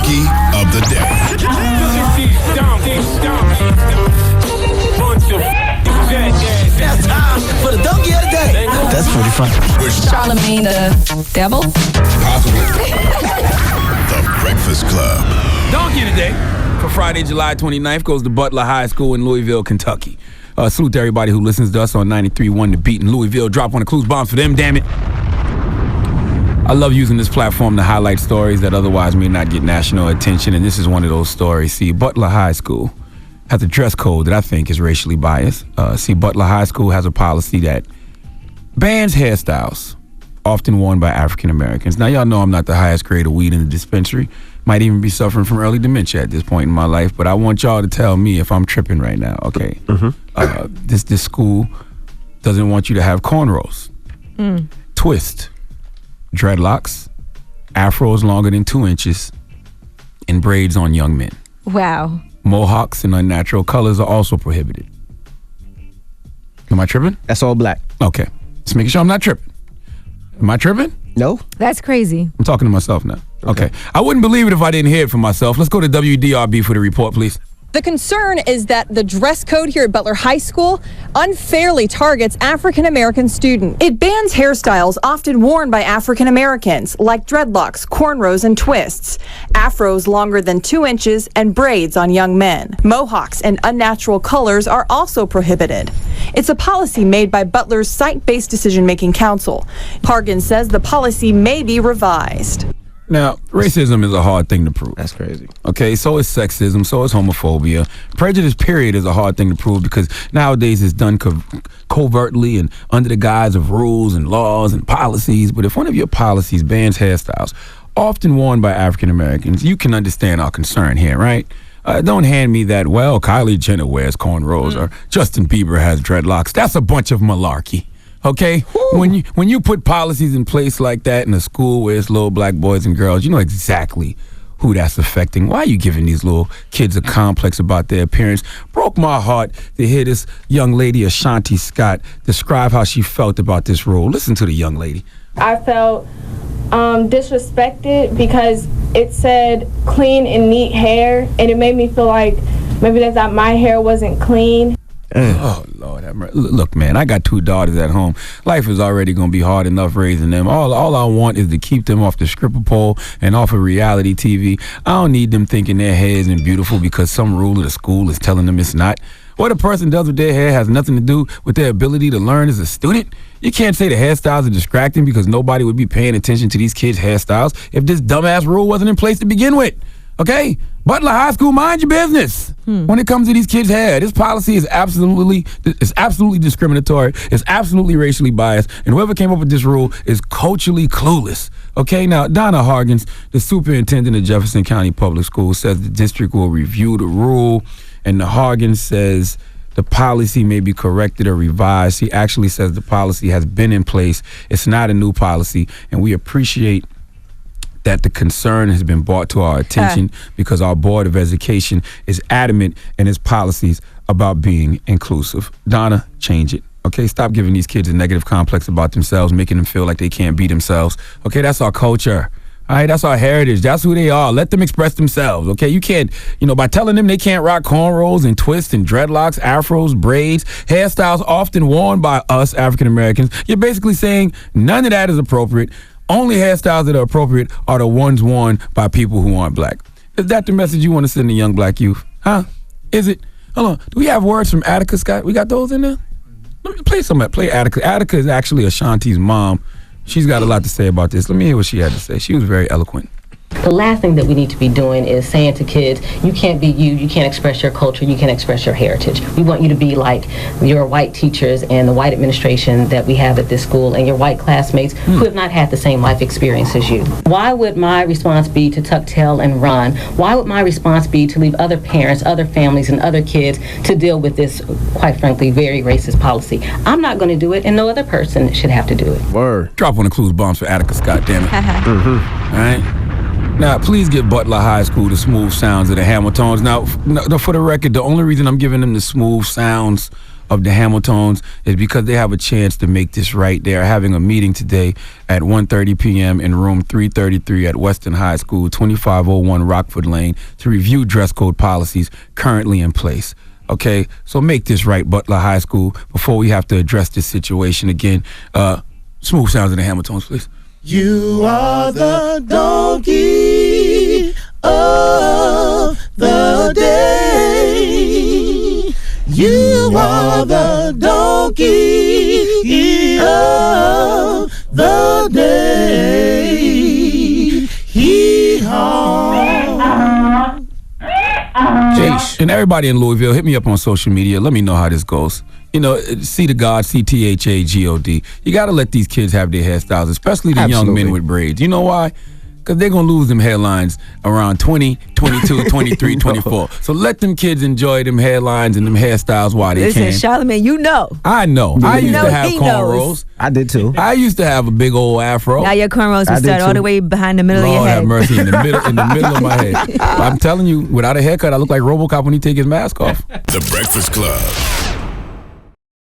Donkey of the Day. That's time for the Donkey of the Day. That's pretty funny. Charlamagne the Devil. Possibly. The Breakfast Club. Donkey of the Day for Friday, July 29th goes to Butler High School in Louisville, Kentucky. Salute to everybody who listens to us on 93.1 The Beat in Louisville. Drop one of Clues Bombs for them, damn it. I love using this platform to highlight stories that otherwise may not get national attention, and this is one of those stories. See, Butler High School has a dress code that I think is racially biased. Butler High School has a policy that bans hairstyles often worn by African Americans. Now, y'all know I'm not the highest grade of weed in the dispensary. Might even be suffering from early dementia at this point in my life, but I want y'all to tell me if I'm tripping right now, okay? This school doesn't want you to have cornrows, twist, dreadlocks, afros longer than 2 inches, and braids on young men. Wow. Mohawks and unnatural colors are also prohibited. Am I tripping? That's all black. Okay. Just making sure I'm not tripping. Am I tripping? No. That's crazy. I'm talking to myself now. Okay. I wouldn't believe it if I didn't hear it for myself. Let's go to WDRB for the report, please. The concern is that the dress code here at Butler High School unfairly targets African-American students. It bans hairstyles often worn by African-Americans, like dreadlocks, cornrows, and twists, afros longer than 2 inches, and braids on young men. Mohawks and unnatural colors are also prohibited. It's a policy made by Butler's Site-Based Decision-Making Council. Hargan says the policy may be revised. Now, racism is a hard thing to prove. That's crazy. Okay, so is sexism, so is homophobia. Prejudice, period, is a hard thing to prove because nowadays it's done covertly and under the guise of rules and laws and policies. But if one of your policies bans hairstyles, often worn by African Americans, you can understand our concern here, right? Don't hand me that, well, Kylie Jenner wears cornrows or Justin Bieber has dreadlocks. That's a bunch of malarkey. Okay, when you put policies in place like that in a school where it's little black boys and girls, you know exactly who that's affecting. Why are you giving these little kids a complex about their appearance? Broke my heart to hear this young lady, Ashanti Scott, describe how she felt about this rule. Listen to the young lady. I felt disrespected because it said clean and neat hair, and it made me feel like maybe that my hair wasn't clean. Oh, Lord have mercy. Look, man, I got 2 daughters at home. Life is already going to be hard enough raising them. All I want is to keep them off the stripper pole and off of reality TV. I don't need them thinking their hair isn't beautiful because some rule of the school is telling them it's not. What a person does with their hair has nothing to do with their ability to learn as a student. You can't say the hairstyles are distracting because nobody would be paying attention to these kids' hairstyles if this dumbass rule wasn't in place to begin with. Okay? Butler High School, mind your business when it comes to these kids' hair. This policy is absolutely discriminatory. It's absolutely racially biased. And whoever came up with this rule is culturally clueless. Okay, now, Donna Hargans, the superintendent of Jefferson County Public Schools, says the district will review the rule. And the Hargans says the policy may be corrected or revised. He actually says the policy has been in place. It's not a new policy. And we appreciate that the concern has been brought to our attention because our Board of Education is adamant in its policies about being inclusive. Donna, change it. Okay, stop giving these kids a negative complex about themselves, making them feel like they can't be themselves. Okay, that's our culture. All right, that's our heritage. That's who they are. Let them express themselves, okay? You can't, by telling them they can't rock cornrows and twists and dreadlocks, afros, braids, hairstyles often worn by us African Americans, you're basically saying none of that is appropriate. Only hairstyles that are appropriate are the ones worn by people who aren't black. Is that the message you want to send to young black youth? Huh? Is it? Hold on. Do we have words from Attica, Scott? We got those in there? Let me play some of that. Play Attica. Attica is actually Ashanti's mom. She's got a lot to say about this. Let me hear what she had to say. She was very eloquent. The last thing that we need to be doing is saying to kids, you can't be you can't express your culture, you can't express your heritage. We want you to be like your white teachers and the white administration that we have at this school and your white classmates who have not had the same life experience as you. Why would my response be to tuck tail and run? Why would my response be to leave other parents, other families, and other kids to deal with this, quite frankly, very racist policy? I'm not going to do it, and no other person should have to do it. Word. Drop one of Clues Bombs for Attica Scott, damn it. All right? Now, please give Butler High School the smooth sounds of the Hamiltons. Now, for the record, the only reason I'm giving them the smooth sounds of the Hamiltons is because they have a chance to make this right. They are having a meeting today at 1:30 p.m. in room 333 at Weston High School, 2501 Rockford Lane, to review dress code policies currently in place. Okay, so make this right, Butler High School, before we have to address this situation again. Smooth sounds of the Hamiltons, please. You are the donkey of the day. You are the donkey of the day. Hee-haw. And everybody in Louisville, hit me up on social media. Let me know how this goes. You know, see the God, CTHAGOD. You got to let these kids have their hairstyles, especially the young men with braids. You know why? Because they're going to lose them hairlines around 20, 22, 23, 24. So let them kids enjoy them hairlines and them hairstyles while they can. Listen, Charlamagne, you know. I know. I used to have cornrows. I did too. I used to have a big old afro. Now your cornrows will start all the way behind the middle of your head. Lord have mercy, in the middle of my head. I'm telling you, without a haircut, I look like RoboCop when he take his mask off. The Breakfast Club.